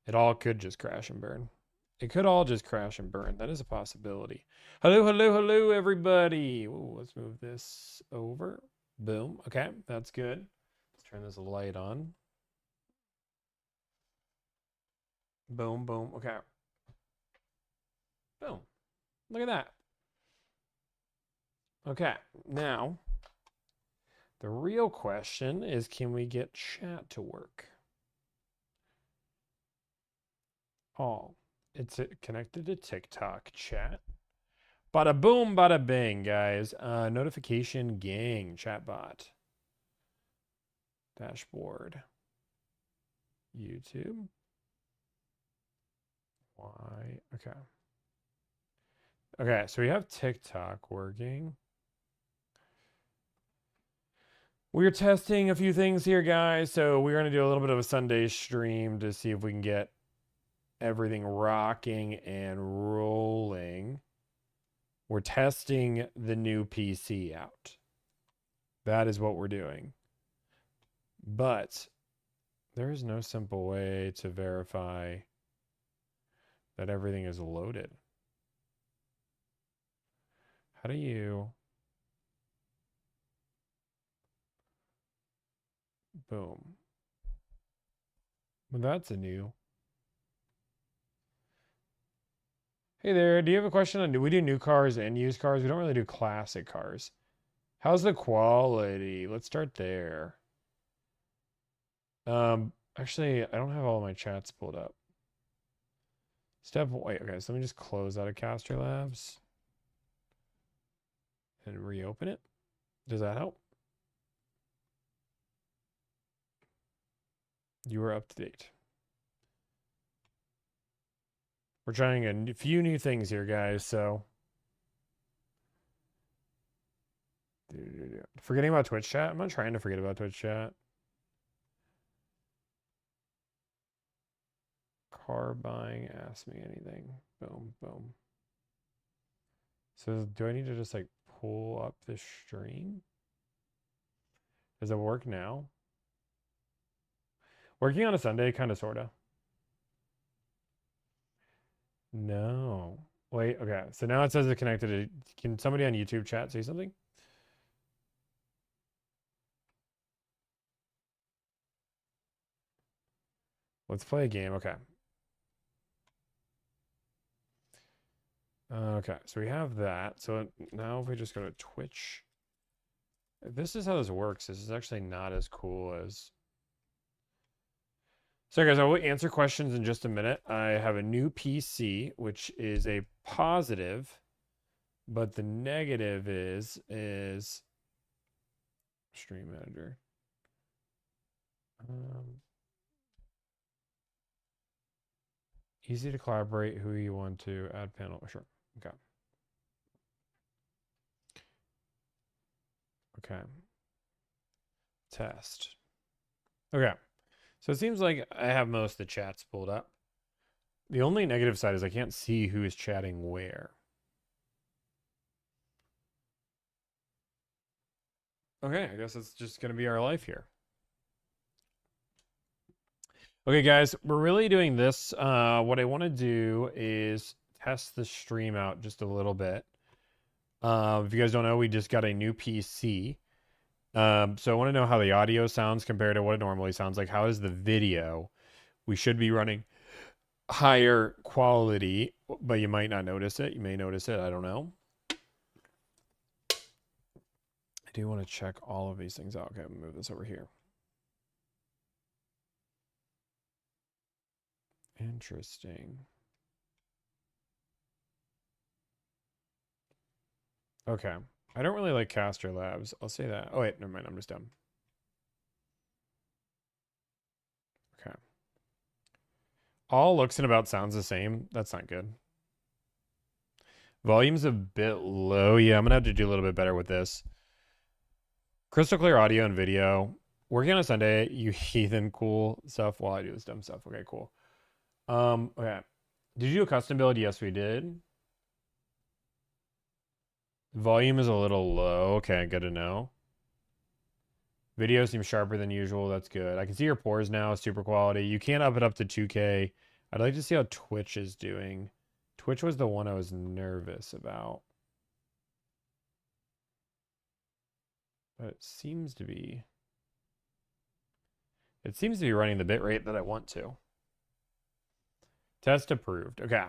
It all could just crash and burn. It could all just crash and burn. That is a possibility. Hello, hello, hello, everybody. Ooh, let's move this over. Boom. Okay, that's good. Let's turn this light on. Boom, boom. Okay. Boom. Look at that. Okay, now the real question is, can we get chat to work? Oh, it's connected to TikTok chat. Bada boom, bada bing, guys. Notification gang, chatbot. Dashboard. YouTube. Why? Okay. Okay, so we have TikTok working. We're testing a few things here, guys. So we're going to do a little bit of a Sunday stream to see if we can get everything rocking and rolling. We're testing the new PC out. That is what we're doing. But there is no simple way to verify that everything is loaded. How do you... Boom. Well, that's a new... Hey there, do you have a question on, do we do new cars and used cars? We don't really do classic cars. How's the quality? Let's start there. Actually, I don't have all my chats pulled up. Wait, okay, so let me just close out of Caster Labs and reopen it. Does that help? You are up to date. We're trying a few new things here, guys, so. Forgetting about Twitch chat? I'm not trying to forget about Twitch chat. Car buying, ask me anything. Boom, boom. So do I need to just like pull up this stream? Does it work now? Working on a Sunday, kind of, sort of. No. Wait, okay. So now it says it's connected to... Can somebody on YouTube chat say something? Let's play a game. Okay. Okay, so we have that. So now if we just go to Twitch... This is how this works. This is actually not as cool as... So guys, I will answer questions in just a minute. I have a new PC, which is a positive, but the negative is Stream Manager. Easy to collaborate. Who you want to add panel? Sure. Okay. Okay. Test. Okay. So it seems like I have most of the chats pulled up. The only negative side is I can't see who is chatting where. Okay, I guess it's just going to be our life here. Okay, guys, we're really doing this. What I want to do is test the stream out just a little bit. If you guys don't know, we just got a new PC. So I want to know how the audio sounds compared to what it normally sounds like. How is the video? We should be running higher quality, but you might not notice it. You may notice it. I don't know. I do want to check all of these things out. Okay, I'm gonna move this over here. Interesting. Okay. I don't really like Caster Labs. I'll say that. Oh, wait, never mind. I'm just dumb. Okay. All looks and about sounds the same. That's not good. Volume's a bit low. Yeah, I'm going to have to do a little bit better with this. Crystal clear audio and video. Working on a Sunday, you heathen cool stuff while I do this dumb stuff. Okay, cool. Okay. Did you do a custom build? Yes, we did. Volume is a little low. Okay, good to know. Video seems sharper than usual. That's good. I can see your pores now. Super quality. You can't up it up to 2K I'd like to see how Twitch is doing. Twitch was the one I was nervous about. But it seems to be running the bit rate that I want to. Test approved. Okay.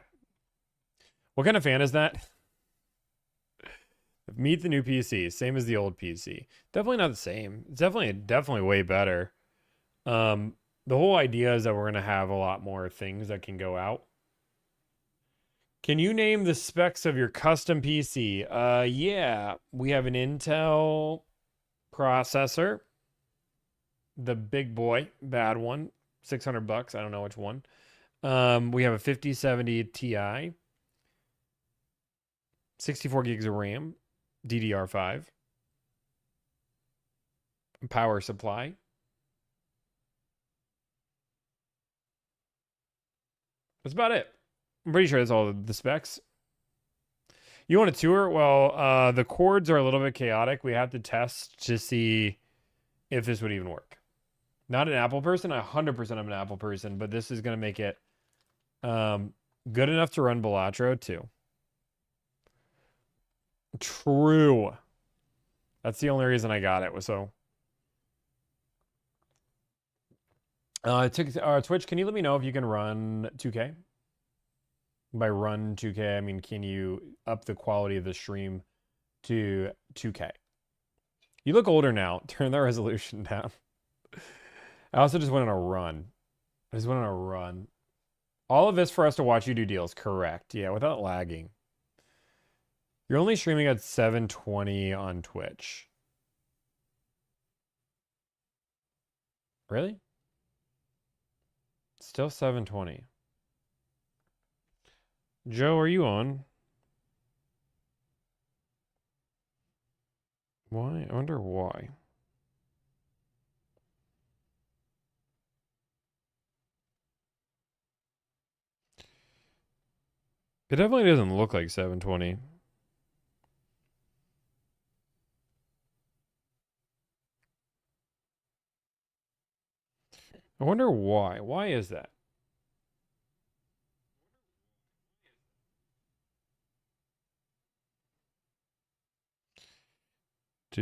What kind of fan is that? Meet the new PC. Same as the old PC. Definitely not the same. It's definitely way better. The whole idea is that we're going to have a lot more things that can go out. Can you name the specs of your custom PC? Yeah. We have an Intel processor. The big boy, bad one. $600. I don't know which one. We have a 5070 Ti. 64 gigs of RAM. DDR5. Power supply. That's about it. I'm pretty sure that's all the specs. You want a tour? Well, the cords are a little bit chaotic. We have to test to see if this would even work. Not an Apple person. 100% I'm an Apple person, but this is going to make it good enough to run Balatro too. True. That's the only reason I got it was so. Twitch, can you let me know if you can run 2K? By run 2K, I mean, can you up the quality of the stream to 2K? You look older now. Turn the resolution down. I also just went on a run. All of this for us to watch you do deals. Correct. Yeah, without lagging. You're only streaming at 720 on Twitch. Really? Still 720. Joe, are you on? Why? I wonder why. It definitely doesn't look like 720. I wonder why. Why is that? I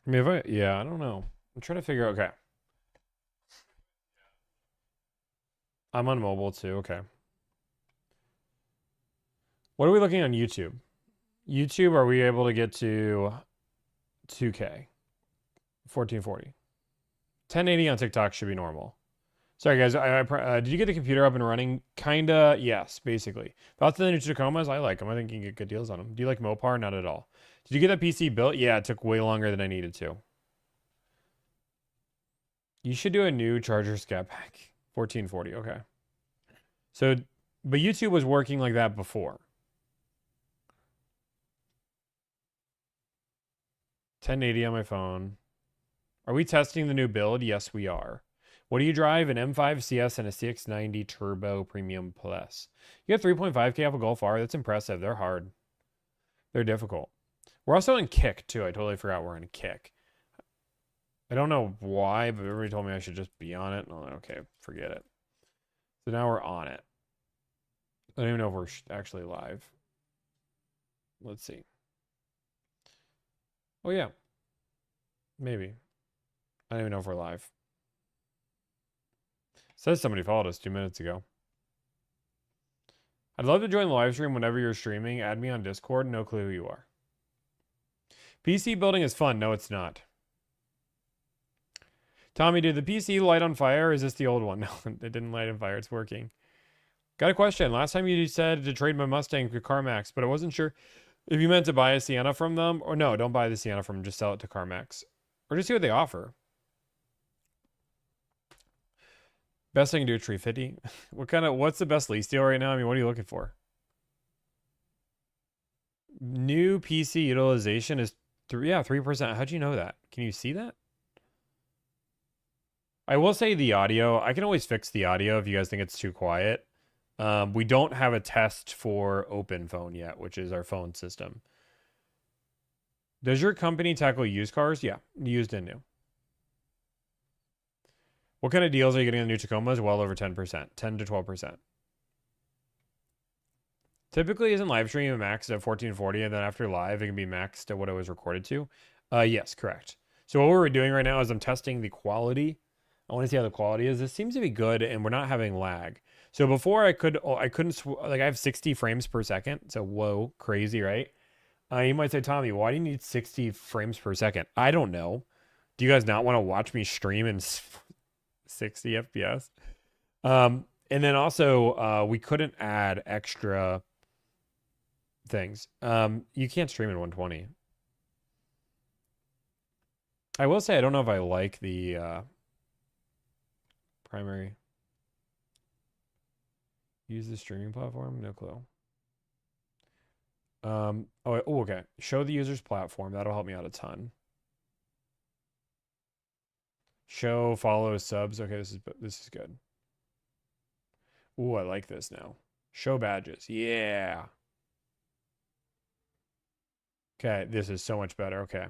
mean, yeah, I don't know. I'm trying to figure out. Okay. I'm on mobile too. Okay. What are we looking on YouTube? YouTube, are we able to get to 2K? 1440. 1080 on TikTok should be normal. Sorry, guys. Did you get the computer up and running? Kinda, yes, basically. Thoughts on the new Tacomas? I like them. I think you can get good deals on them. Do you like Mopar? Not at all. Did you get that PC built? Yeah, it took way longer than I needed to. You should do a new charger scat pack. 1440, okay. So, but YouTube was working like that before. 1080 on my phone. Are we testing the new build? Yes, we are. What do you drive? An M5 CS and a CX90 Turbo Premium Plus. You have 3.5K off a Golf R. That's impressive. They're hard. They're difficult. We're also in Kick, too. I totally forgot we're in Kick. I don't know why, but everybody told me I should just be on it. Oh, okay, forget it. So now we're on it. I don't even know if we're actually live. Let's see. Oh, yeah. Maybe. I don't even know if we're live. Says somebody followed us 2 minutes ago. I'd love to join the live stream whenever you're streaming. Add me on Discord. No clue who you are. PC building is fun. No, it's not. Tommy, did the PC light on fire? Or is this the old one? No, it didn't light on fire. It's working. Got a question. Last time you said to trade my Mustang for CarMax, but I wasn't sure if you meant to buy a Sienna from them. Or no, don't buy the Sienna from them. Just sell it to CarMax. Or just see what they offer. Best I can do at 350. What's the best lease deal right now? I mean, what are you looking for? New PC utilization is 3%. How'd you know that? Can you see that? I will say the audio. I can always fix the audio if you guys think it's too quiet. We don't have a test for Open Phone yet, which is our phone system. Does your company tackle used cars? Yeah, used and new. What kind of deals are you getting on the new Tacomas? Well over 10%, 10 to 12%. Typically, isn't live stream maxed at 1440, and then after live, it can be maxed at what it was recorded to? Yes, correct. So what we're doing right now is I'm testing the quality. I want to see how the quality is. This seems to be good, and we're not having lag. So before I couldn't, like I have 60 frames per second. So whoa, crazy, right? You might say, Tommy, why do you need 60 frames per second? I don't know. Do you guys not want to watch me stream in 60 FPS? And then also, we couldn't add extra things. You can't stream in 120. I will say I don't know if I like the primary. Use the streaming platform? No clue. Okay. Show the user's platform. That'll help me out a ton. Show, follow, subs. Okay, this is good. Ooh, I like this now. Show badges. Yeah. Okay, this is so much better. Okay.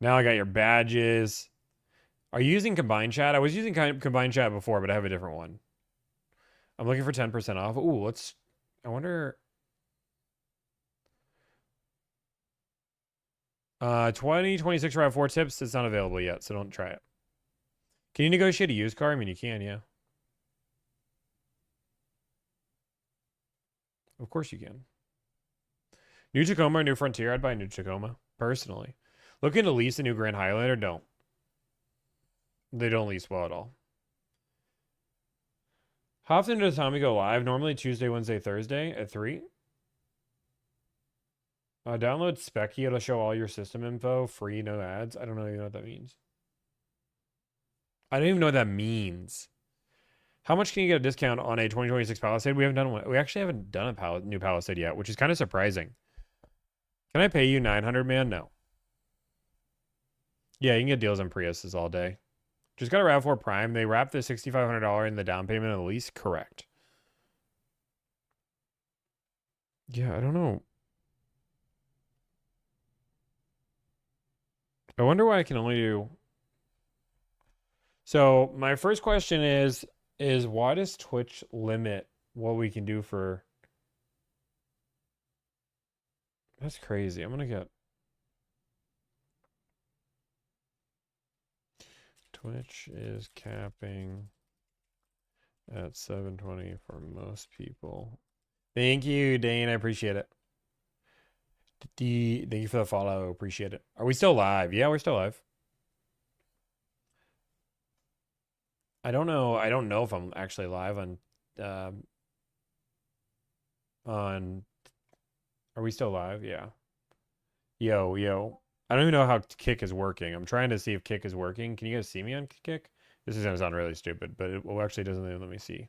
Now I got your badges. Are you using combined chat? I was using combined chat before, but I have a different one. I'm looking for 10% off. Ooh, I wonder. 2026 RAV4 tips. It's not available yet, so don't try it. Can you negotiate a used car? I mean, you can, yeah. Of course you can. New Tacoma or New Frontier? I'd buy a new Tacoma, personally. Looking to lease a new Grand Highlander? Don't. They don't lease well at all. How often does Tommy go live? Normally Tuesday, Wednesday, Thursday at 3. Download Specky. It'll show all your system info. Free, no ads. I don't even know what that means. I don't even know what that means. How much can you get a discount on a 2026 Palisade? We haven't done one. We actually haven't done a new Palisade yet, which is kind of surprising. Can I pay you 900, man? No. Yeah, you can get deals on Priuses all day. Just got a RAV4 Prime. They wrap the $6,500 in the down payment of the lease. Correct. Yeah, I don't know. I wonder why I can only do. So my first question is why does Twitch limit what we can do for? That's crazy. I'm gonna get Twitch is capping at 720 for most people. Thank you, Dane. I appreciate it. Thank you for the follow. Appreciate it. Are we still live? Yeah, we're still live. I don't know. I don't know if I'm actually live on. Are we still live? Yeah. Yo. I don't even know how Kick is working. I'm trying to see if Kick is working. Can you guys see me on Kick? This is gonna sound really stupid, but it actually doesn't even let me see.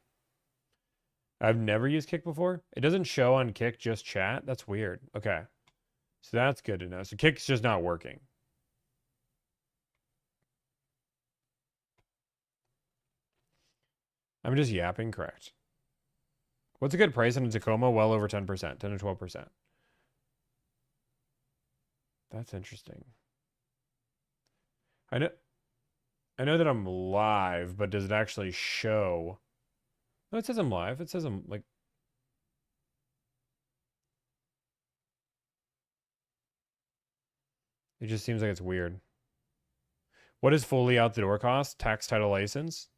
I've never used Kick before. It doesn't show on Kick, just chat. That's weird. Okay. So that's good to know. So Kick's just not working. I'm just yapping, correct. What's a good price on a Tacoma? Well over 10%, 10 to 12%. That's interesting. I know that I'm live, but does it actually show? No, it says I'm live. It says I'm like. It just seems like it's weird. What does fully out the door cost? Tax, title, license?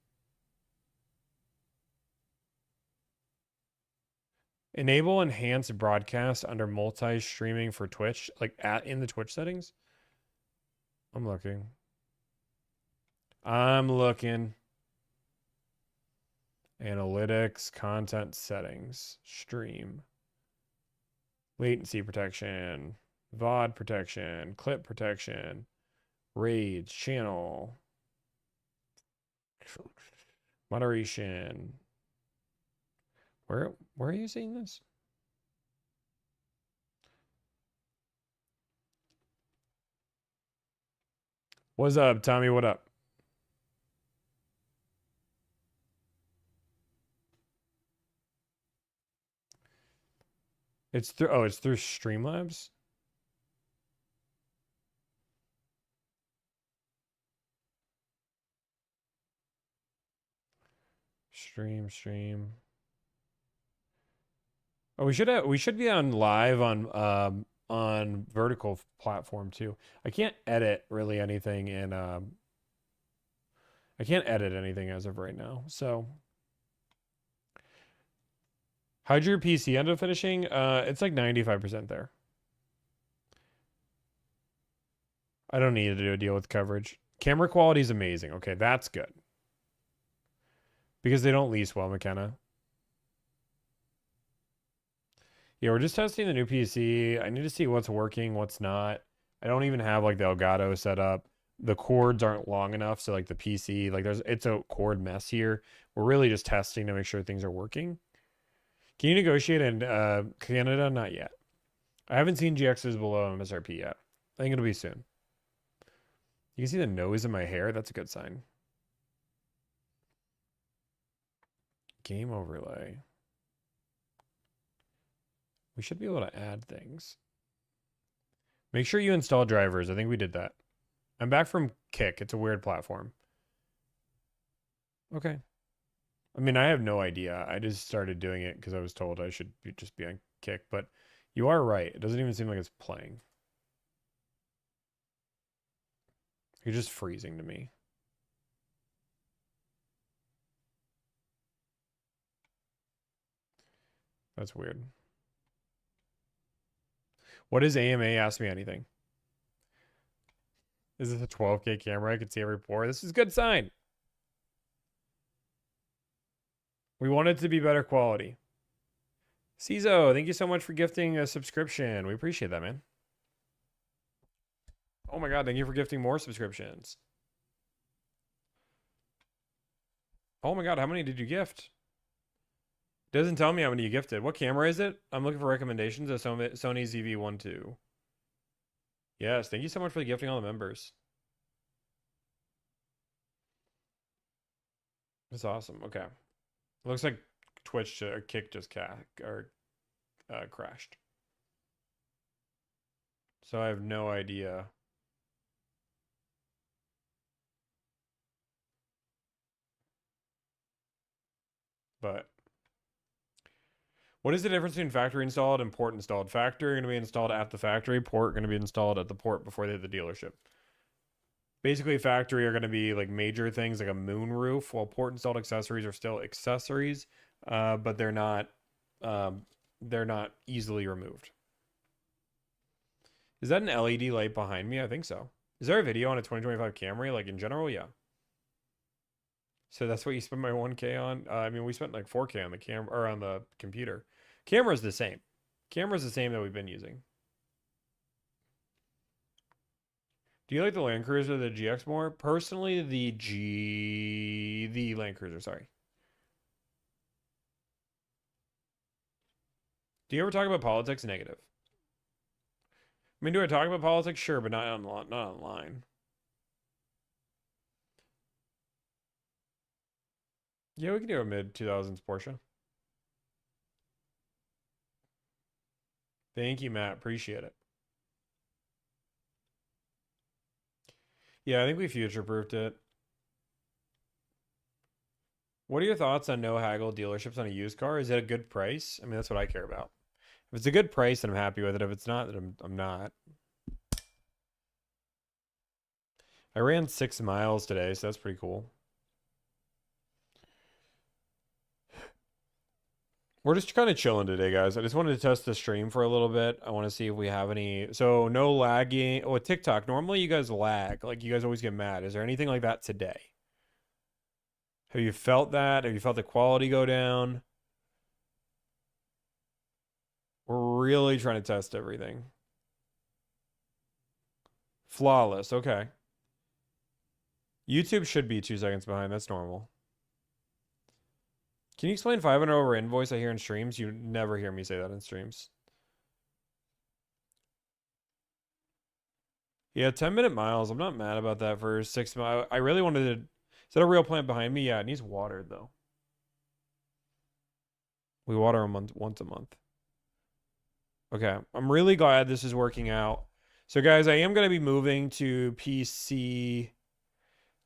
Enable enhanced broadcast under multi-streaming for Twitch, like in the Twitch settings. I'm looking. Analytics, content settings, stream. Latency protection, VOD protection, clip protection, raids, channel, moderation. Where are you seeing this? What's up, Tommy? What up? It's through Streamlabs. Stream. Oh, we should be on live on vertical platform too. I can't edit really anything in I can't edit anything as of right now. So how'd your PC end up finishing? It's like 95% there. I don't need to do a deal with coverage. Camera quality is amazing. Okay, that's good. Because they don't lease well, McKenna. Yeah, we're just testing the new PC. I need to see what's working, what's not. I don't even have like the Elgato set up. The cords aren't long enough, so like the PC, like it's a cord mess here. We're really just testing to make sure things are working. Can you negotiate in Canada? Not yet. I haven't seen GXs below MSRP yet. I think it'll be soon. You can see the nose in my hair. That's a good sign. Game overlay. We should be able to add things. Make sure you install drivers. I think we did that. I'm back from Kick. It's a weird platform. Okay. I mean, I have no idea. I just started doing it because I was told I should just be on Kick. But you are right. It doesn't even seem like it's playing. You're just freezing to me. That's weird. What is AMA? Ask me anything. Is this a 12K camera? I can see every pore. This is a good sign. We want it to be better quality. Cizo, thank you so much for gifting a subscription. We appreciate that, man. Oh my God, thank you for gifting more subscriptions. Oh my God, how many did you gift? Doesn't tell me how many you gifted. What camera is it? I'm looking for recommendations. A Sony ZV-12. Yes, thank you so much for gifting all the members. That's awesome. Okay. Looks like Twitch or Kick just crashed. So I have no idea. But what is the difference between factory installed and port installed? Factory going to be installed at the factory. Port going to be installed at the port before they hit the dealership. Basically, factory are going to be like major things like a moon roof, while port installed accessories are still accessories, but they're not easily removed. Is that an LED light behind me? I think so. Is there a video on a 2025 Camry? Like in general, yeah. So that's what you spent my 1K on? I mean, we spent like 4K on the camera or on the computer. Camera's the same. Camera's the same that we've been using. Do you like the Land Cruiser or the GX more? Personally, the Land Cruiser, sorry. Do you ever talk about politics? Negative. I mean, do I talk about politics? Sure, but not online. Yeah, we can do a mid-2000s Porsche. Thank you, Matt. Appreciate it. Yeah, I think we future-proofed it. What are your thoughts on no haggle dealerships on a used car? Is it a good price? I mean, that's what I care about. If it's a good price, then I'm happy with it. If it's not, then I'm not. I ran 6 miles today, so that's pretty cool. We're just kind of chilling today, guys. I just wanted to test the stream for a little bit. I want to see if we have any. So no lagging. Oh, TikTok. Normally you guys lag. Like you guys always get mad. Is there anything like that today? Have you felt that? Have you felt the quality go down? We're really trying to test everything. Flawless. Okay. YouTube should be 2 seconds behind. That's normal. Can you explain 500 over invoice I hear in streams? You never hear me say that in streams. Yeah, 10-minute miles. I'm not mad about that for 6 miles. I really wanted to... Is that a real plant behind me? Yeah, it needs watered, though. We water once a month. Okay, I'm really glad this is working out. So, guys, I am going to be moving to PC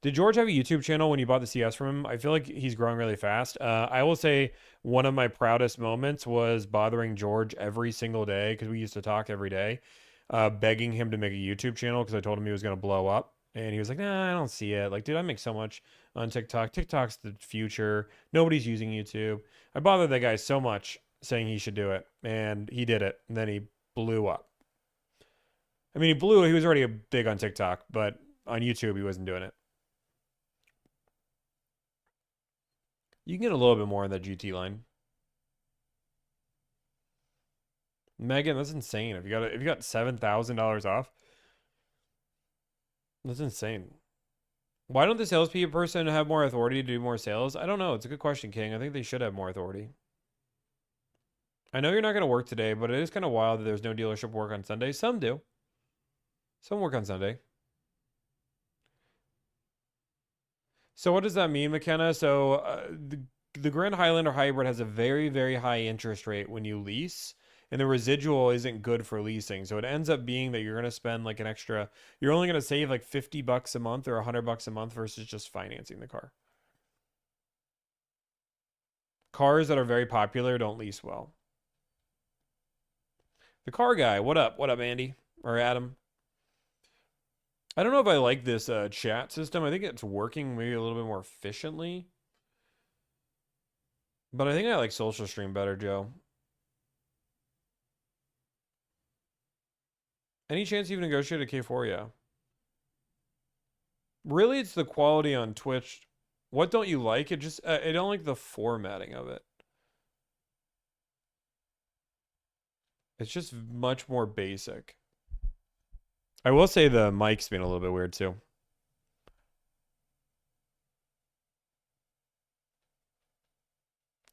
Did George have a YouTube channel when you bought the CS from him? I feel like he's growing really fast. I will say one of my proudest moments was bothering George every single day because we used to talk every day, begging him to make a YouTube channel because I told him he was going to blow up. And he was like, nah, I don't see it. Like, dude, I make so much on TikTok. TikTok's the future. Nobody's using YouTube. I bothered that guy so much saying he should do it. And he did it. And then he blew up. I mean, he was already big on TikTok, but on YouTube, he wasn't doing it. You can get a little bit more on that GT line. Megan, that's insane. If you got $7,000 off, that's insane. Why don't the salespeople person have more authority to do more sales? I don't know. It's a good question, King. I think they should have more authority. I know you're not going to work today, but it is kind of wild that there's no dealership work on Sunday. Some do. Some work on Sunday. So what does that mean, McKenna? So the Grand Highlander Hybrid has a very, very high interest rate when you lease, and the residual isn't good for leasing. So it ends up being that you're going to spend like an extra, you're only going to save like $50 a month or $100 a month versus just financing the car. Cars that are very popular don't lease well. The car guy, what up? What up, Andy? Or Adam? I don't know if I like this chat system. I think it's working maybe a little bit more efficiently. But I think I like Social Stream better, Joe. Any chance you've negotiated a K4? Yeah. Really, it's the quality on Twitch. What don't you like? It just, I don't like the formatting of it. It's just much more basic. I will say the mic's been a little bit weird too.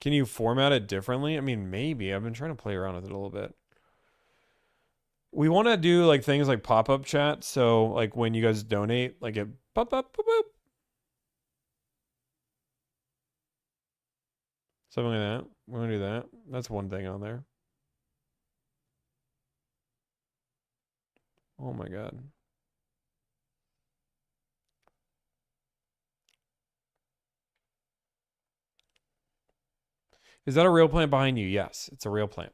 Can you format it differently? I mean, maybe. I've been trying to play around with it a little bit. We want to do like things like pop-up chat. So like when you guys donate, like it pop up, pop up. Something like that. We want to do that. That's one thing on there. Oh my God. Is that a real plant behind you? Yes, it's a real plant.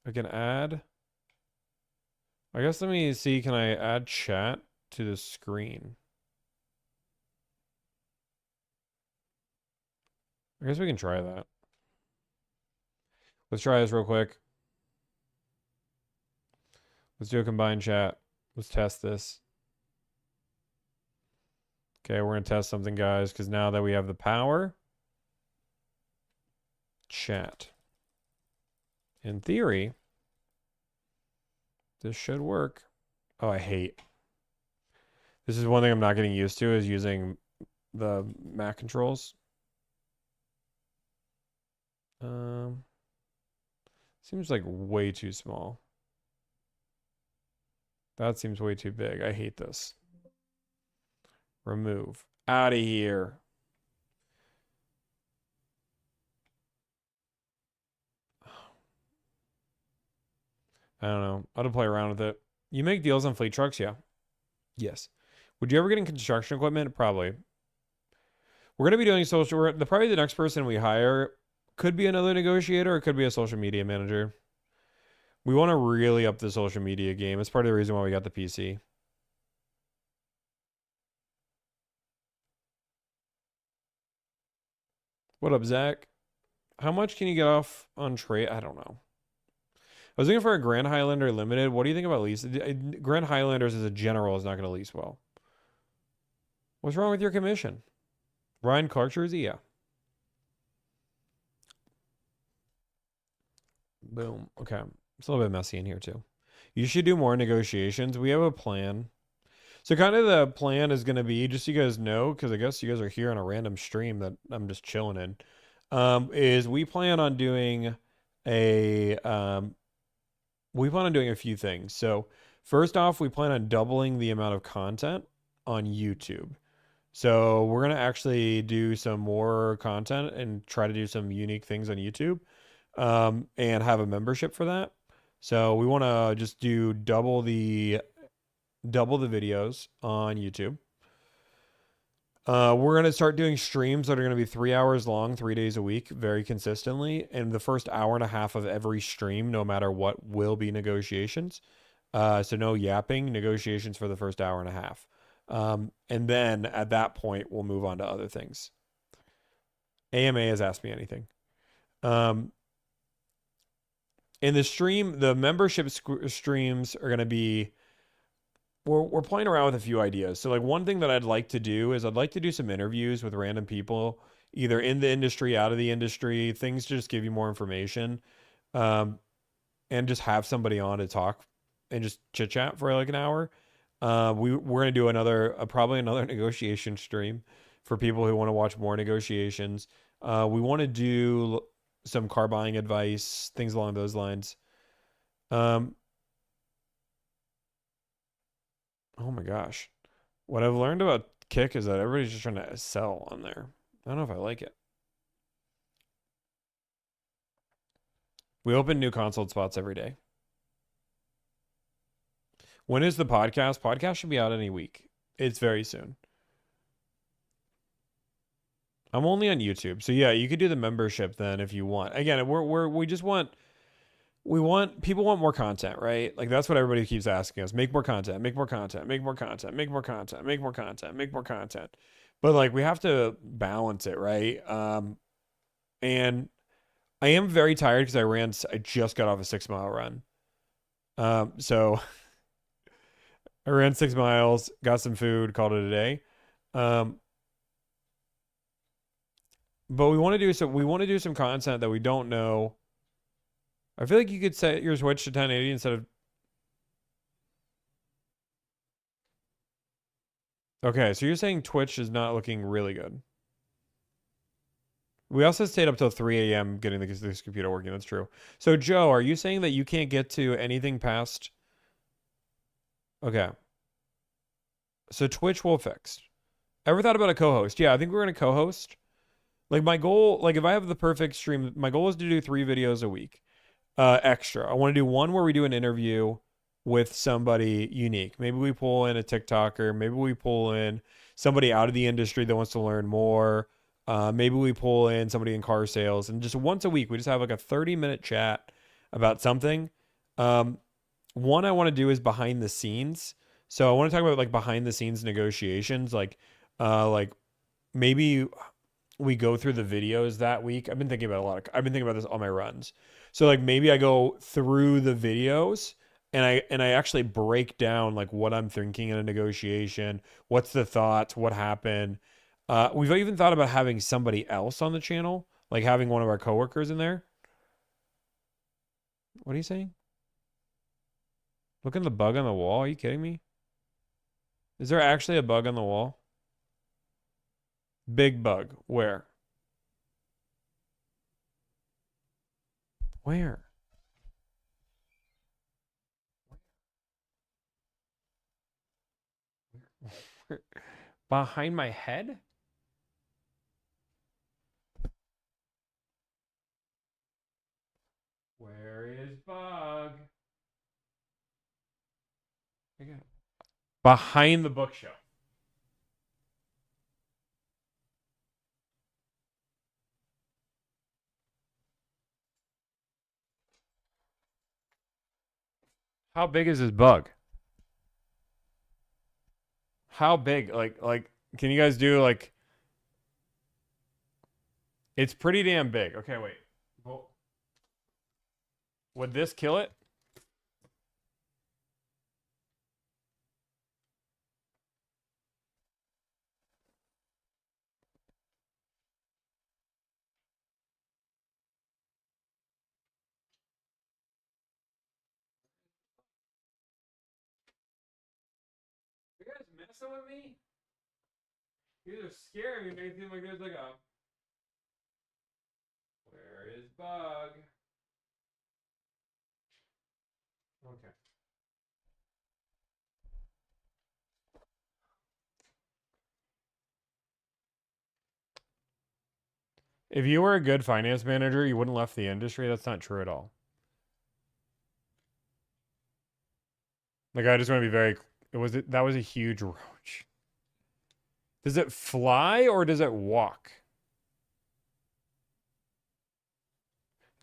I can add. I guess let me see. Can I add chat to the screen? I guess we can try that. Let's try this real quick. Let's do a combined chat. Let's test this. Okay, we're going to test something, guys, because now that we have the power, chat. In theory, this should work. Oh, I hate. This is one thing I'm not getting used to is using the Mac controls. Seems like way too small. That seems way too big. I hate this. Remove. Out of here. I don't know. I'll have to play around with it. You make deals on fleet trucks? Yeah. Yes. Would you ever get in construction equipment? Probably. We're going to be doing social. Probably the next person we hire could be another negotiator. Or it could be a social media manager. We want to really up the social media game. It's part of the reason why we got the PC. What up, Zach? How much can you get off on trade? I don't know. I was looking for a Grand Highlander Limited. What do you think about lease? Grand Highlanders as a general is not going to lease well. What's wrong with your commission? Ryan Clark jersey? Yeah. Boom. Okay. It's a little bit messy in here too. You should do more negotiations. We have a plan. So kind of the plan is going to be, just so you guys know, because I guess you guys are here on a random stream that I'm just chilling in, is we plan on doing a few things. So first off, we plan on doubling the amount of content on YouTube. So we're going to actually do some more content and try to do some unique things on YouTube, and have a membership for that. So we want to just do double the videos on YouTube. We're going to start doing streams that are going to be 3 hours long, 3 days a week, very consistently. And the first hour and a half of every stream, no matter what, will be negotiations. So no yapping, negotiations for the first hour and a half. And then at that point, we'll move on to other things. AMA has asked me anything. In the stream, the membership streams are going to be, we're playing around with a few ideas. So like one thing that I'd like to do is I'd like to do some interviews with random people, either in the industry, out of the industry, things to just give you more information, and just have somebody on to talk and just chit chat for like an hour. We're gonna do probably another negotiation stream for people who want to watch more negotiations. We want to do some car buying advice, things along those lines. Um, oh my gosh. What I've learned about Kick is that everybody's just trying to sell on there. I don't know if I like it. We open new console spots every day. When is the podcast? Podcast should be out any week. It's very soon. I'm only on YouTube. So yeah, you could do the membership then if you want. Again, we just want people want more content, right? Like that's what everybody keeps asking us. Make more content, make more content, make more content, make more content, make more content, make more content. But like we have to balance it, right? And I am very tired because I just got off a 6 mile run. So I ran 6 miles, got some food, called it a day. But we want to do some content that we don't know. I feel like you could set your Switch to 1080 instead of. Okay, so you're saying Twitch is not looking really good. We also stayed up till 3 a.m. getting this computer working. That's true. So Joe, are you saying that you can't get to anything past? Okay. So Twitch will fix. Ever thought about a co-host? Yeah, I think we're gonna co-host. Like my goal, like if I have the perfect stream, my goal is to do 3 videos a week. Extra. I want to do one where we do an interview with somebody unique. Maybe we pull in a TikToker. Maybe we pull in somebody out of the industry that wants to learn more. Maybe we pull in somebody in car sales, and just once a week we just have like a 30-minute chat about something. One I want to do is behind the scenes. So I want to talk about like behind the scenes negotiations, like maybe we go through the videos that week. I've been thinking about this on my runs. So like maybe I go through the videos and I actually break down like what I'm thinking in a negotiation, what's the thoughts, what happened. We've even thought about having somebody else on the channel, like having one of our coworkers in there. What are you saying? Look at the bug on the wall. Are you kidding me? Is there actually a bug on the wall? Big bug. Where? Where? Behind my head? Where is bug? Behind the bookshelf. How big is this bug? How big? Like can you guys do like it's pretty damn big. Okay, wait. Well, would this kill it? You guys messing with me? You guys are scaring me. Make it seem like there's like a. Where is bug? Okay. If you were a good finance manager, you wouldn't left the industry. That's not true at all. Like I just want to be very. That was a huge roach. Does it fly or does it walk?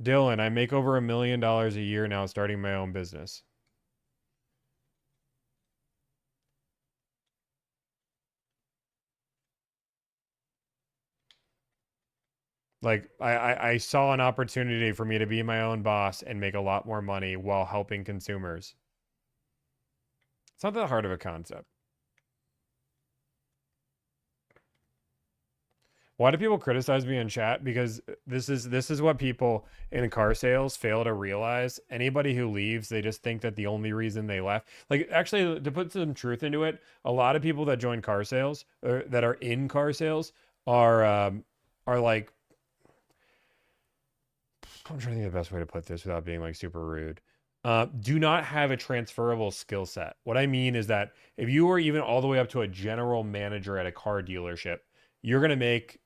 Dylan, I make over $1 million a year now starting my own business. Like I saw an opportunity for me to be my own boss and make a lot more money while helping consumers. It's not that hard of a concept. Why do people criticize me in chat? Because this is what people in car sales fail to realize. Anybody who leaves, they just think that the only reason they left, like actually to put some truth into it, a lot of people that join car sales or that are in car sales are like, I'm trying to think of the best way to put this without being like super rude. Do not have a transferable skill set. What I mean is that if you were even all the way up to a general manager at a car dealership, you're going to make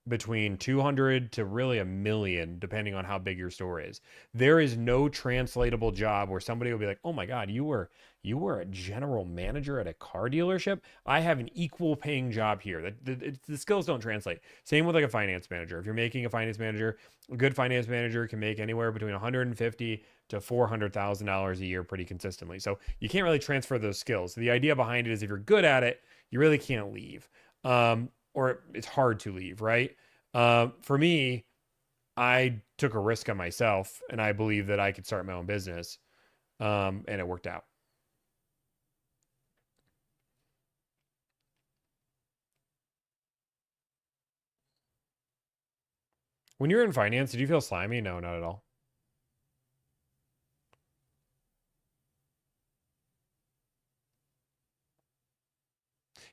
between 200 to really a million, depending on how big your store is. There is no translatable job where somebody will be like, "Oh my God, you were a general manager at a car dealership. I have an equal paying job here." The skills don't translate. Same with like a finance manager. If you're making a finance manager, a good finance manager can make anywhere between 150 to $400,000 a year pretty consistently. So you can't really transfer those skills. The idea behind it is if you're good at it, you really can't leave. Or it's hard to leave, right? For me, I took a risk on myself, and I believe that I could start my own business, and it worked out. When you're in finance, did you feel slimy? No, not at all.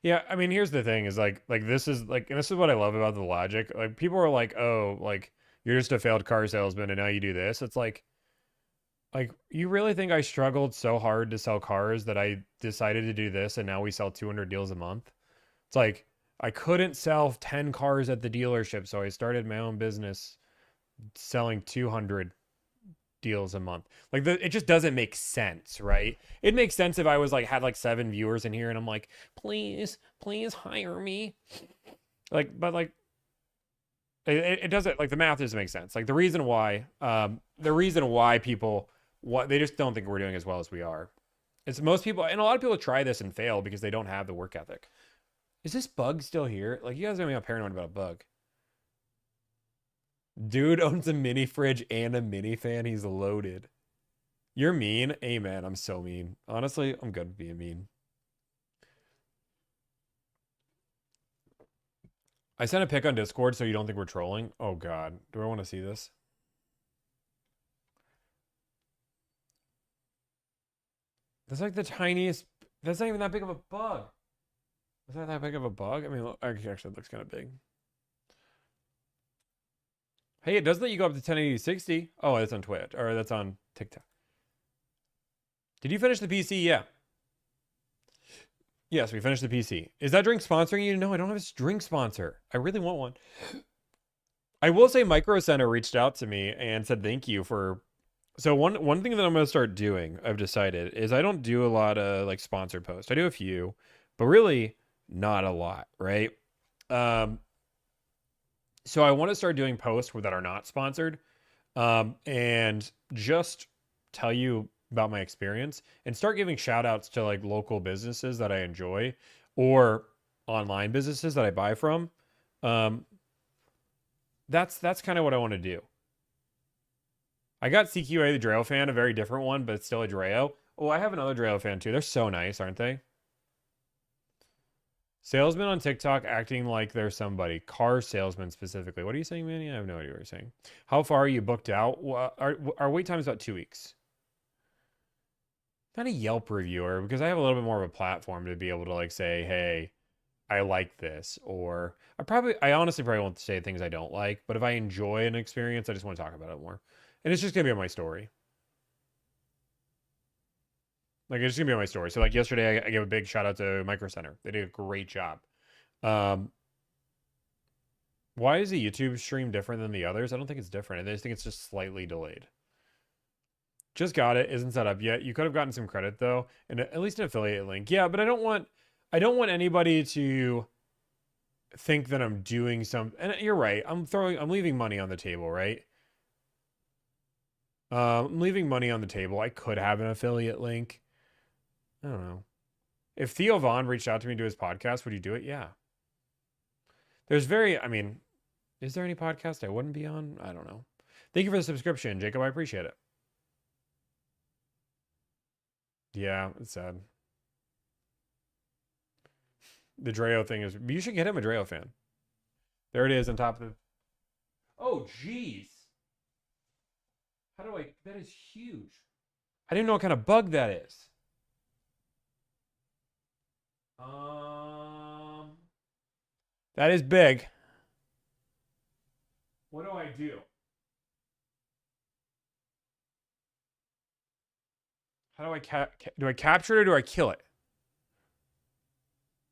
Yeah, I mean, here's the thing: is like this is like, and this is what I love about the logic. Like people are like, "Oh, like you're just a failed car salesman, and now you do this." It's like you really think I struggled so hard to sell cars that I decided to do this, and now we sell 200 deals a month? It's like I couldn't sell 10 cars at the dealership, so I started my own business selling 200 deals a month. Like it just doesn't make sense, right? It makes sense if I was like had like 7 viewers in here and I'm like, please hire me. Like, but like it doesn't, like the math doesn't make sense. Like the reason why people what they just don't think we're doing as well as we are. It's most people, and a lot of people try this and fail because they don't have the work ethic. Is this bug still here? Like you guys are me paranoid about a bug. Dude owns a mini fridge and a minifan. He's loaded. You're mean. Amen. I'm so mean. Honestly, I'm good at being mean. I sent a pic on Discord so you don't think we're trolling. Oh God. Do I want to see this? That's like the tiniest. That's not even that big of a bug. Is that that big of a bug? I mean, actually, it looks kind of big. Hey, it does let you go up to 1080 60. Oh, that's on Twitch. Or that's on TikTok. Did you finish the PC? Yeah. Yes, we finished the PC. Is that drink sponsoring you? No, I don't have a drink sponsor. I really want one. I will say Micro Center reached out to me and said thank you for. So one thing that I'm going to start doing, I've decided, is I don't do a lot of like sponsored posts. I do a few, but really not a lot, right? Um, so I want to start doing posts that are not sponsored, and just tell you about my experience and start giving shout outs to like local businesses that I enjoy or online businesses that I buy from. Um, that's kind of what I want to do. I got CQA the Dreo fan, a very different one, but it's still a Dreo. Oh, I have another Dreo fan too. They're so nice, aren't they? Salesman on TikTok acting like they're somebody. Car salesman specifically. What are you saying, Manny? I have no idea what you're saying. How far are you booked out? Well, our wait time is about 2 weeks. Not a Yelp reviewer because I have a little bit more of a platform to be able to like say, hey, I like this, or I honestly probably won't say things I don't like, but if I enjoy an experience, I just want to talk about it more, and it's just gonna be on my story. Like it's just gonna be on my story. So like yesterday, I gave a big shout out to Micro Center. They did a great job. Um, why is the YouTube stream different than the others? I don't think it's different. I just think it's just slightly delayed. Just got it. Isn't set up yet. You could have gotten some credit though, and at least an affiliate link. Yeah, but I don't want anybody to think that I'm doing some. And you're right. I'm leaving money on the table, right? I'm leaving money on the table. I could have an affiliate link. I don't know. If Theo Vaughn reached out to me to his podcast, would you do it? Yeah. I mean, is there any podcast I wouldn't be on? I don't know. Thank you for the subscription, Jacob. I appreciate it. Yeah, it's sad. The Dreo thing is, you should get him a Dreo fan. There it is on top of the. Oh, jeez. That is huge. I didn't know what kind of bug that is. That is big. What do I do? How do I do I capture it or do I kill it?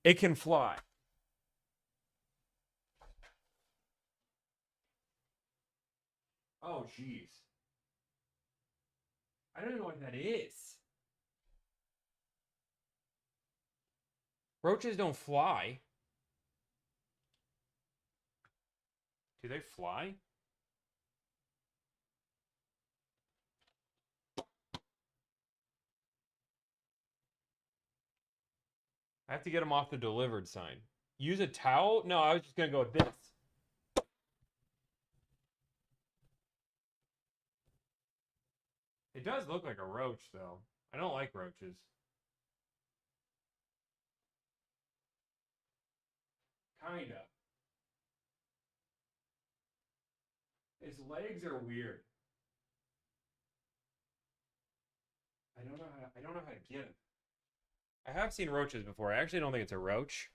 It can fly. Oh, jeez. I don't even know what that is. Roaches don't fly. Do they fly? I have to get them off the delivered sign. Use a towel? No, I was just going to go with this. It does look like a roach, though. I don't like roaches. Kinda. His legs are weird. I don't know how to get him. I have seen roaches before. I actually don't think it's a roach.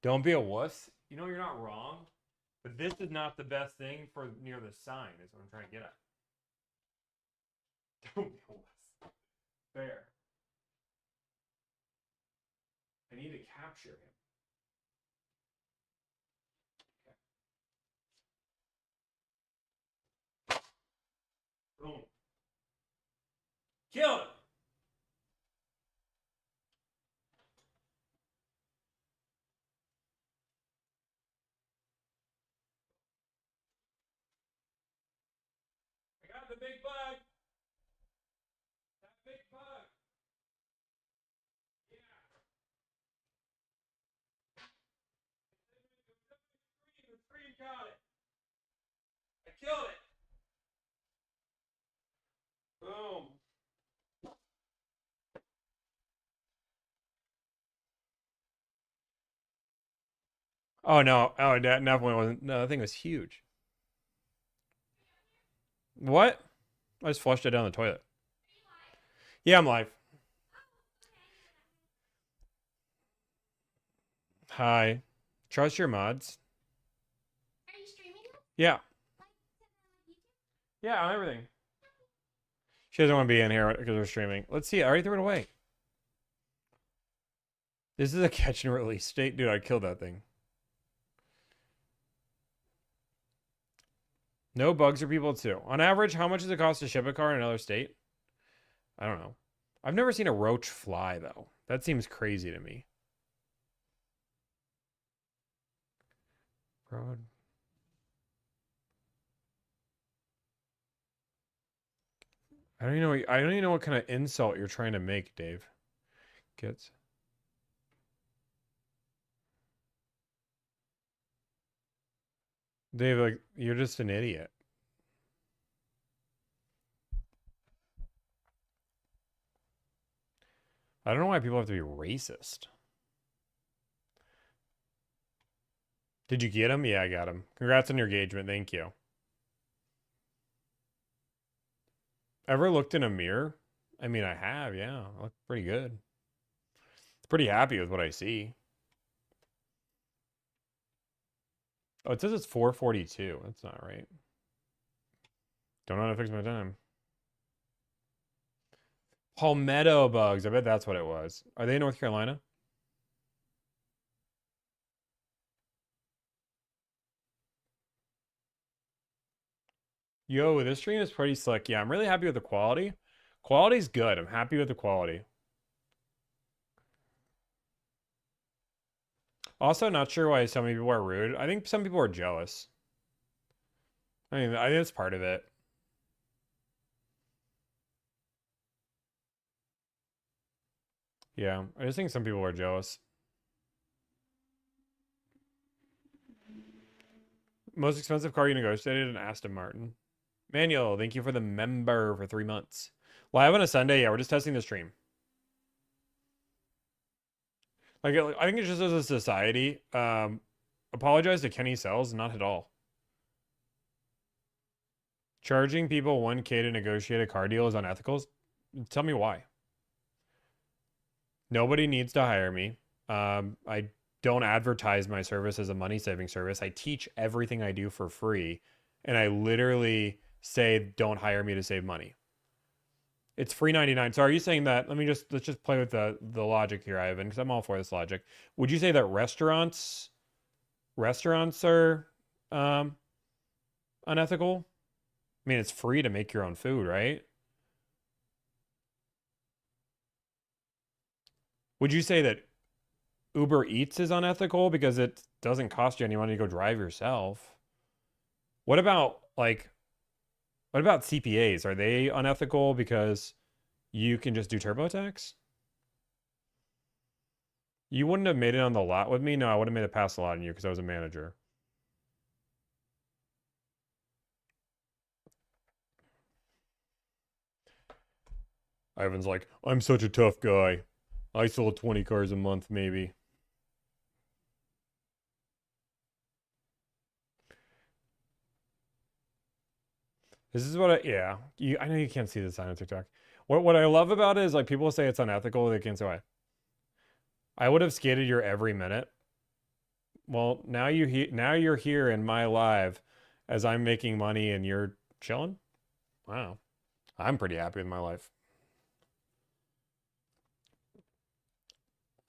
Don't be a wuss. You know you're not wrong, but this is not the best thing for near the sign. Is what I'm trying to get at. Don't be a wuss. Fair. I need to capture him. Okay. Boom. Kill him. I got the big bug. That big bug. Yeah. The screen got it. I killed it. Boom. Oh no! Oh, that definitely wasn't. No, that thing was huge. What? I just flushed it down the toilet. Yeah, I'm live. Hi. Trust your mods. Are you streaming? Yeah. Like Yeah, on everything. She doesn't want to be in here because we're streaming. Let's see. I already threw it away. This is a catch and release state. Dude, I killed that thing. No bugs for people too. On average, how much does it cost to ship a car in another state? I don't know. I've never seen a roach fly, though. That seems crazy to me. Road. I don't even know what kind of insult you're trying to make, Dave. Gets. Dave, like, you're just an idiot. I don't know why people have to be racist. Did you get him? Yeah, I got him. Congrats on your engagement. Thank you. Ever looked in a mirror? I mean, I have, yeah. I look pretty good. Pretty happy with what I see. Oh, it says it's 4:42. That's not right. Don't know how to fix my time. Palmetto bugs. I bet that's what it was. Are they in North Carolina? Yo, this stream is pretty slick. Yeah, I'm really happy with the quality. Quality's good. I'm happy with the quality. Also, not sure why so many people are rude. I think some people are jealous. I mean, I think that's part of it. Yeah, I just think some people are jealous. Most expensive car you negotiated? An Aston Martin. Manuel, thank you for the member for 3 months. Live on a Sunday? Yeah, we're just testing the stream. Like, I think it's just as a society, apologize to Kenny Sells, not at all. Charging people 1K to negotiate a car deal is unethical? Tell me why. Nobody needs to hire me. I don't advertise my service as a money-saving service. I teach everything I do for free, and I literally say, don't hire me to save money. It's free 99. So are you saying that, let's just play with the logic here, Ivan, because I'm all for this logic. Would you say that restaurants are unethical? I mean, it's free to make your own food, right? Would you say that Uber Eats is unethical because it doesn't cost you any money to go drive yourself? What about CPAs? Are they unethical because you can just do TurboTax? You wouldn't have made it on the lot with me? No, I would have made it past the lot on you because I was a manager. Ivan's like, I'm such a tough guy. I sold 20 cars a month, maybe. This is what I know you can't see the sign on TikTok. What I love about it is like people say it's unethical, they can't say why. I would have skated your every minute. Well, now you're here in my live as I'm making money and you're chilling. Wow. I'm pretty happy with my life.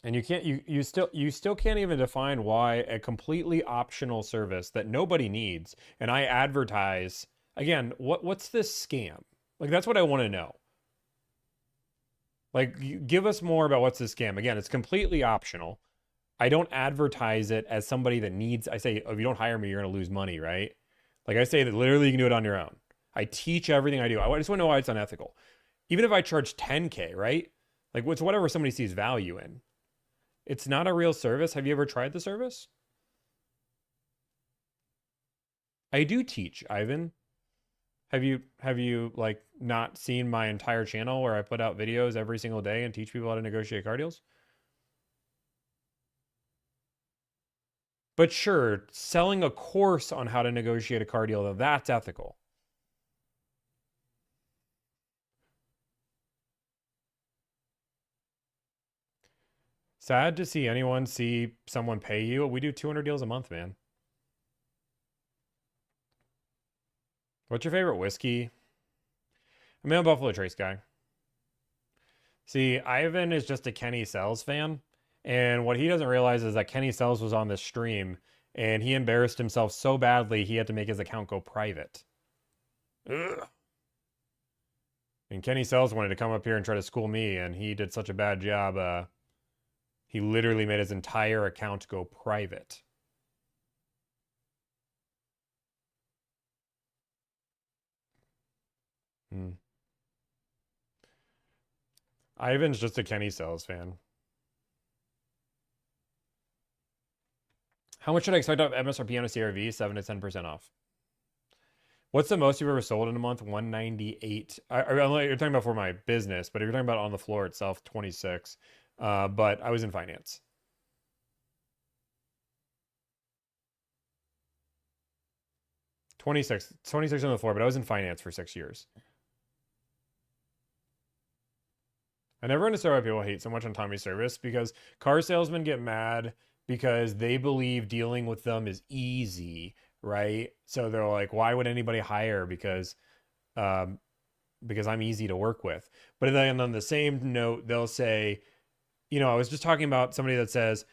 And you still can't even define why a completely optional service that nobody needs and I advertise again, what's this scam? Like that's what I want to know. Like give us more about what's this scam. Again, it's completely optional. I don't advertise it as somebody that needs I say, oh, if you don't hire me, you're gonna lose money, right? Like I say that literally you can do it on your own. I teach everything I do. I just want to know why it's unethical. Even if I charge 10K, right? Like what's whatever somebody sees value in. It's not a real service. Have you ever tried the service? I do teach, Ivan. Have you like not seen my entire channel where I put out videos every single day and teach people how to negotiate car deals? But sure, selling a course on how to negotiate a car deal, though, that's ethical. Sad to see anyone see someone pay you. We do 200 deals a month, man. What's your favorite whiskey? I'm a Buffalo Trace guy. See, Ivan is just a Kenny Sells fan. And what he doesn't realize is that Kenny Sells was on this stream and he embarrassed himself so badly he had to make his account go private. Ugh. And Kenny Sells wanted to come up here and try to school me, and he did such a bad job. He literally made his entire account go private. Hmm. Ivan's just a Kenny Sells fan. How much should I expect of MSRP on a CRV? 7 to 10% off. What's the most you've ever sold in a month? 198. You're talking about for my business, but if you're talking about on the floor itself, 26. But I was in finance. 26 on the floor, but I was in finance for 6 years. I never understood why people hate so much on Tommy's service because car salesmen get mad because they believe dealing with them is easy, right? So they're like, why would anybody hire? Because I'm easy to work with. But then on the same note, they'll say, I was just talking about somebody that says,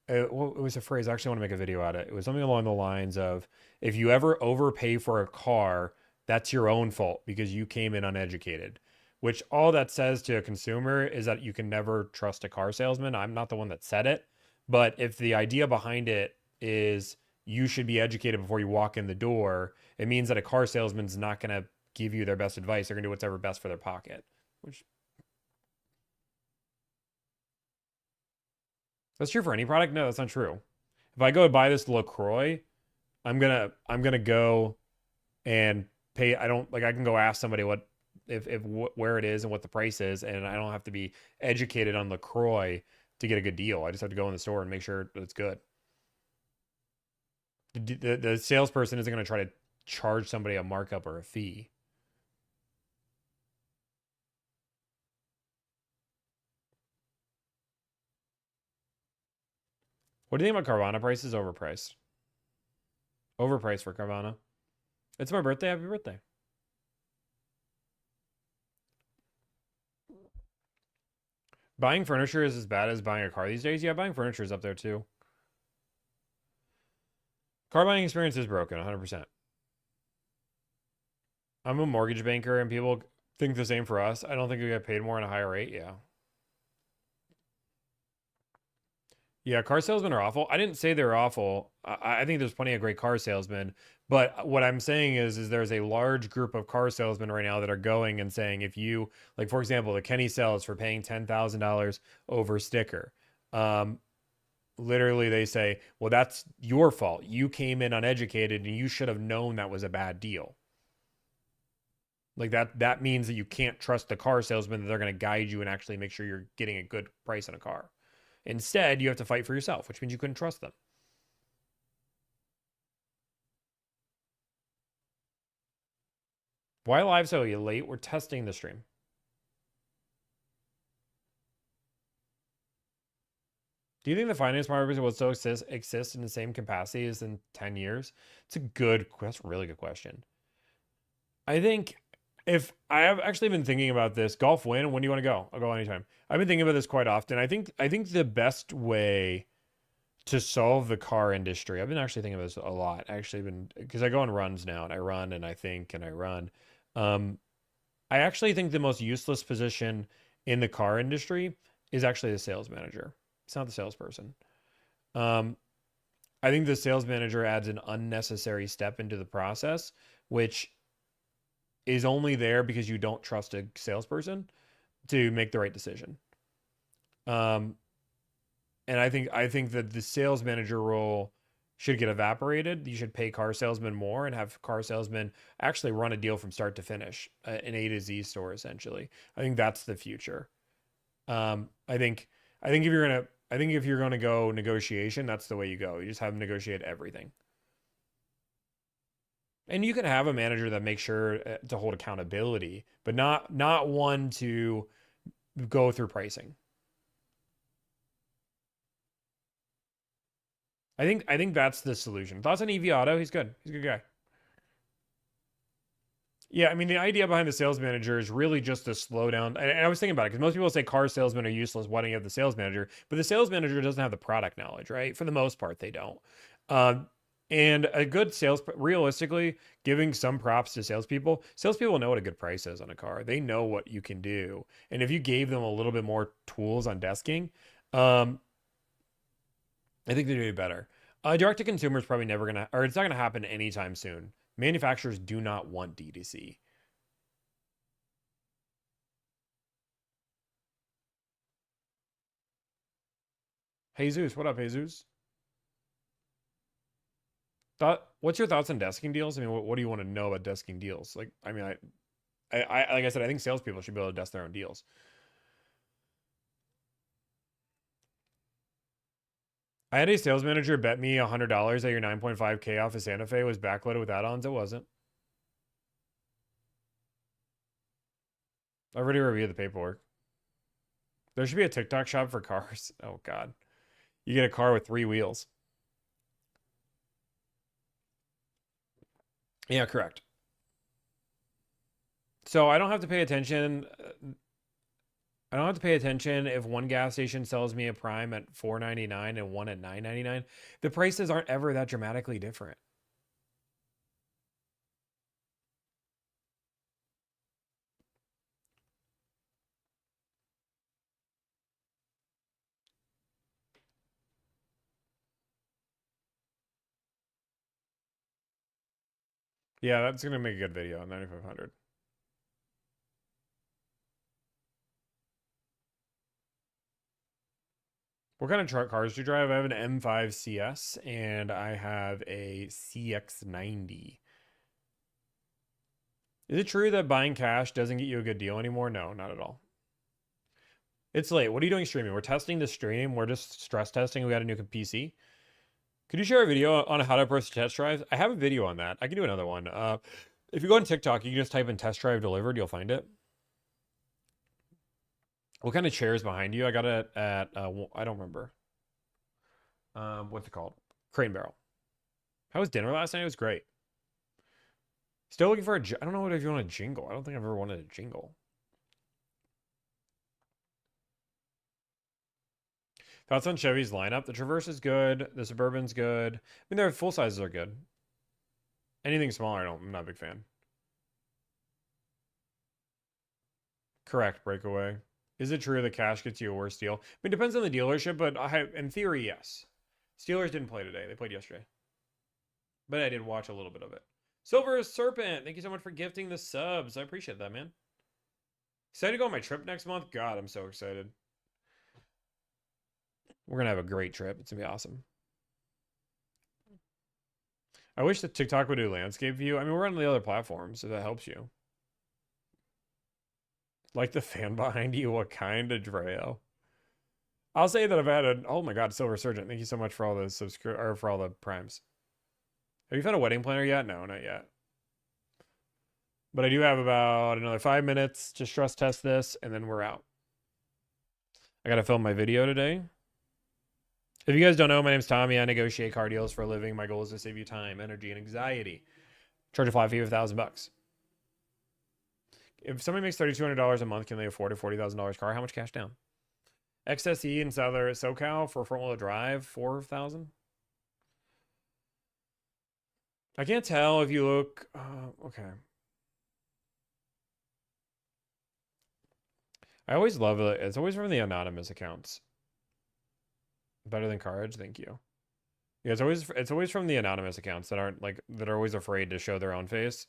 it was a phrase. I actually want to make a video out of it. It was something along the lines of, if you ever overpay for a car, That's your own fault because you came in uneducated. Which all that says to a consumer is that you can never trust a car salesman. I'm not the one that said it, but if the idea behind it is you should be educated before you walk in the door, it means that a car salesman's not going to give you their best advice. They're going to do whatever best for their pocket. Which that's true for any product. No, that's not true. If I go buy this LaCroix, I'm gonna go and pay. I don't like. I can go ask somebody what if where it is and what the price is, and I don't have to be educated on LaCroix to get a good deal. I just have to go in the store and make sure that it's good. The salesperson isn't going to try to charge somebody a markup or a fee. What do you think about Carvana prices? Overpriced. Overpriced for Carvana. It's my birthday. Happy birthday. Buying furniture is as bad as buying a car these days. Yeah, buying furniture is up there too. Car buying experience is broken, 100%. I'm a mortgage banker and people think the same for us. I don't think we get paid more on a higher rate. Yeah. Yeah, car salesmen are awful. I didn't say they're awful. I think there's plenty of great car salesmen. But what I'm saying is there's a large group of car salesmen right now that are going and saying if you, like, for example, the Kenny sells for paying $10,000 over sticker. Literally, they say, well, that's your fault. You came in uneducated and you should have known that was a bad deal. Like that means that you can't trust the car salesman that they're going to guide you and actually make sure you're getting a good price on a car. Instead, you have to fight for yourself, which means you couldn't trust them. Why live so late? We're testing the stream. Do you think the finance market will still exist in the same capacity as in 10 years? That's a really good question. I think if I have actually been thinking about this, golf win, when do you want to go? I'll go anytime. I've been thinking about this quite often. I think the best way to solve the car industry, I've been actually thinking about this a lot. I actually been because I go on runs now and I run and I think and I run. Um, I actually think the most useless position in the car industry is actually the sales manager. It's not the salesperson. Um, I think the sales manager adds an unnecessary step into the process, which is only there because you don't trust a salesperson to make the right decision. Um, and I think that the sales manager role should get evaporated. You should pay car salesmen more and have car salesmen actually run a deal from start to finish, an A to Z store essentially. I think that's the future. I think if you're gonna go negotiation, that's the way you go. You just have them negotiate everything. And you can have a manager that makes sure to hold accountability, but not one to go through pricing. I think that's the solution. Thoughts on EV Auto? He's good. He's a good guy. Yeah, I mean the idea behind the sales manager is really just to slow down. And I was thinking about it because most people say car salesmen are useless. Why don't you have the sales manager? But the sales manager doesn't have the product knowledge, right? For the most part, they don't. Um, and a good realistically, giving some props to salespeople know what a good price is on a car. They know what you can do. And if you gave them a little bit more tools on desking, um, I think they'd do better. Direct to consumer is probably never gonna, or it's not gonna happen anytime soon. Manufacturers do not want D2C. Jesus, what up, Jesus? What's your thoughts on desking deals? I mean, what do you want to know about desking deals? Like, I mean, like I said, I think salespeople should be able to desk their own deals. I had a sales manager bet me $100 that your 9.5K off of Santa Fe was backloaded with add-ons. It wasn't. I already reviewed the paperwork. There should be a TikTok shop for cars. Oh God, you get a car with 3 wheels. Yeah, correct. So I don't have to pay attention. I don't have to pay attention if one gas station sells me a prime at $4.99 and one at $9.99. The prices aren't ever that dramatically different. Yeah, that's gonna make a good video on 9500. What kind of truck cars do you drive? I have an M5 CS and I have a CX90. Is it true that buying cash doesn't get you a good deal anymore? No, not at all. It's late. What are you doing streaming? We're testing the stream. We're just stress testing. We got a new PC. Could you share a video on how to approach test drives? I have a video on that. I can do another one. If you go on TikTok, you can just type in test drive delivered. You'll find it. What kind of chair is behind you? I got it at, I don't remember. What's it called? Crane Barrel. How was dinner last night? It was great. Still looking for I don't know if you want a jingle. I don't think I've ever wanted a jingle. Thoughts on Chevy's lineup? The Traverse is good. The Suburban's good. I mean, their full sizes are good. Anything smaller, I'm not a big fan. Correct, breakaway. Is it true that cash gets you a worse deal? I mean, it depends on the dealership, but in theory, yes. Steelers didn't play today. They played yesterday. But I did watch a little bit of it. Silver Serpent, thank you so much for gifting the subs. I appreciate that, man. Excited to go on my trip next month? God, I'm so excited. We're going to have a great trip. It's going to be awesome. I wish that TikTok would do landscape view. I mean, we're on the other platforms, so that helps you. Like the fan behind you, what kind of Dreo? I'll say that I've had a, oh my God, Silver Surgeon. Thank you so much for all the or for all the primes. Have you found a wedding planner yet? No, not yet. But I do have about another 5 minutes to stress test this, and then we're out. I got to film my video today. If you guys don't know, my name's Tommy. I negotiate car deals for a living. My goal is to save you time, energy, and anxiety. Charge a flat fee of $1,000. If somebody makes $3,200 a month, can they afford a $40,000 car? How much cash down? XSE in Southern SoCal for front-wheel drive, $4,000. I can't tell if you look. Okay. I always love it. It's always from the anonymous accounts. Better than Carriage, thank you. Yeah, it's always from the anonymous accounts that aren't like that are always afraid to show their own face.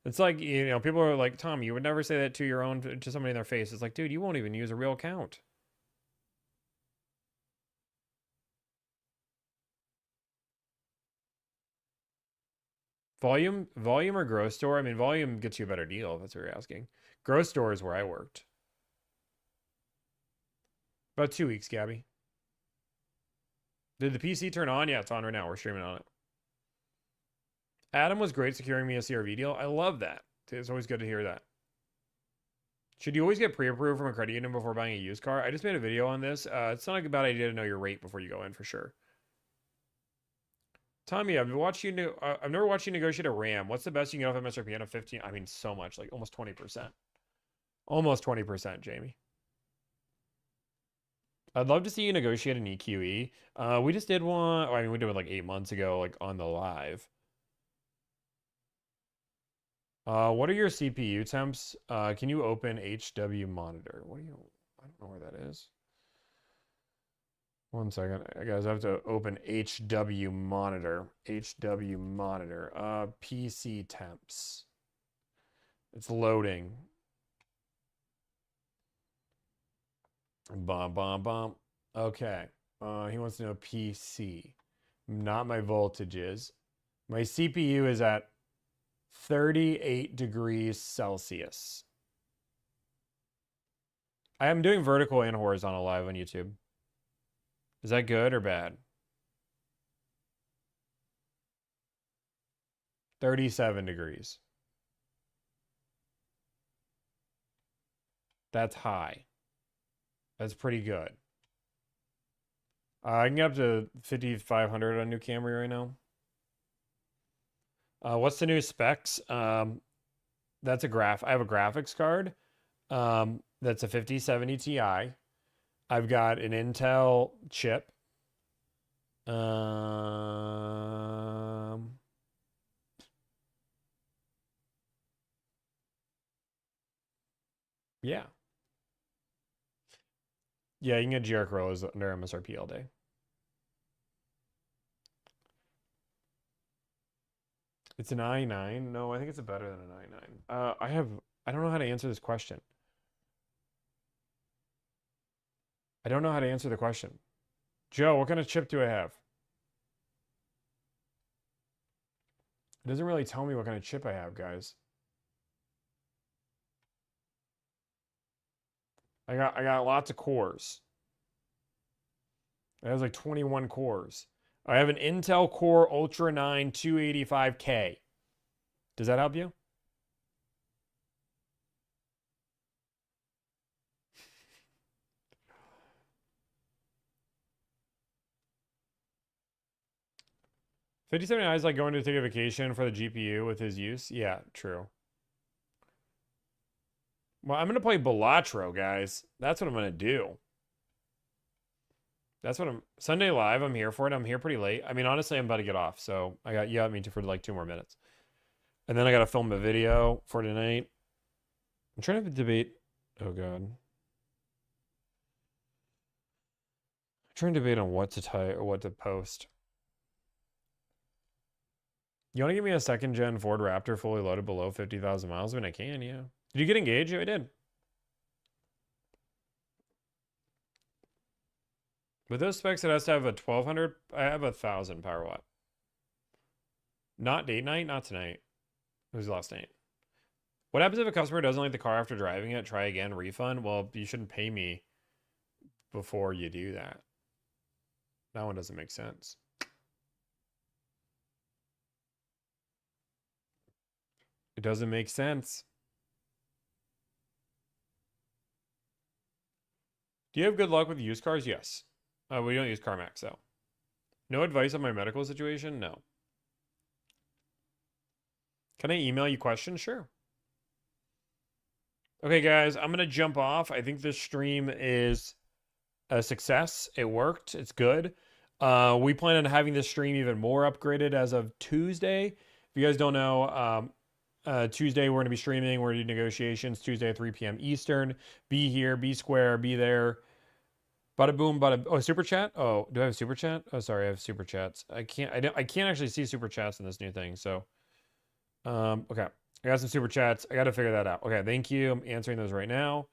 It's like, you know, people are like, Tom, you would never say that to somebody in their face. It's like, dude, you won't even use a real account. Volume or gross store? I mean, volume gets you a better deal if that's what you're asking. Gross store is where I worked. About 2 weeks, Gabby. Did the PC turn on? Yeah, it's on right now. We're streaming on it. Adam was great securing me a CRV deal. I love that. It's always good to hear that. Should you always get pre-approved from a credit union before buying a used car? I just made a video on this. It's not a bad idea to know your rate before you go in for sure. Tommy, I've never watched you negotiate a RAM. What's the best you can get off MSRP on a 15? I mean, so much, like almost 20%. Almost 20%, Jamie. I'd love to see you negotiate an EQE. We just did one. I mean, we did it like 8 months ago, like on the live. What are your CPU temps? Can you open HW monitor? I don't know where that is. 1 second, guys. I have to open HW monitor. HW monitor. PC temps. It's loading. Bum, bum, bum. Okay. He wants to know PC. Not my voltages. My CPU is at 38 degrees Celsius. I am doing vertical and horizontal live on YouTube. Is that good or bad? 37 degrees. That's high. That's pretty good. I can get up to 5,500 on new Camry right now. What's the new specs? That's I have a graphics card. That's a 5070 Ti. I've got an Intel chip. Yeah. Yeah, you can get GR Corollas under MSRP all day. It's an i9. No, I think it's better than an i9. I don't know how to answer this question. I don't know how to answer the question. Joe, what kind of chip do I have? It doesn't really tell me what kind of chip I have, guys. I got lots of cores. It has like 21 cores. I have an Intel Core Ultra 9 285K. Does that help you? $57 is like going to take a vacation for the GPU with his use. Yeah, true. Well, I'm gonna play Balatro, guys. That's what I'm gonna do. That's what I'm Sunday live. I'm here for it. I'm here pretty late. I mean, honestly, I'm about to get off, so you got me for like 2 more minutes, and then I gotta film a video for tonight. I'm trying to debate. Oh god, I'm trying to debate on what to type or what to post. You want to give me a second gen Ford Raptor fully loaded below 50,000 miles? I mean, I can, yeah. Did you get engaged? Yeah, I did. With those specs, it has to have a 1200. I have 1,000 power watt. Not date night, not tonight. It was last night. What happens if a customer doesn't like the car after driving it? Try again, refund? Well, you shouldn't pay me before you do that. That one doesn't make sense. It doesn't make sense. Do you have good luck with used cars? Yes. We don't use CarMax, though. No advice on my medical situation? No. Can I email you questions? Sure. Okay, guys, I'm going to jump off. I think this stream is a success. It worked. It's good. We plan on having this stream even more upgraded as of Tuesday. If you guys don't know, Tuesday we're going to be streaming. We're going to do negotiations Tuesday at 3 p.m. Eastern. Be here, be square, be there. Bada boom, bada. Oh, super chat. Oh, do I have super chat? Oh, sorry, I have super chats. I can't actually see super chats in this new thing. So, okay, I got some super chats. I got to figure that out. Okay, thank you. I'm answering those right now.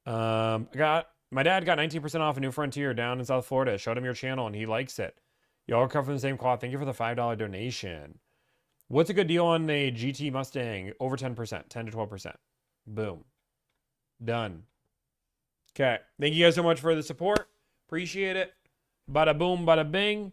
My dad got 19% off a New Frontier down in South Florida. Showed him your channel and he likes it. Y'all come from the same cloth. Thank you for the $5 donation. What's a good deal on a GT Mustang? Over 10%, 10 to 12%. Boom. Done. Okay. Thank you guys so much for the support. Appreciate it. Bada boom, bada bing.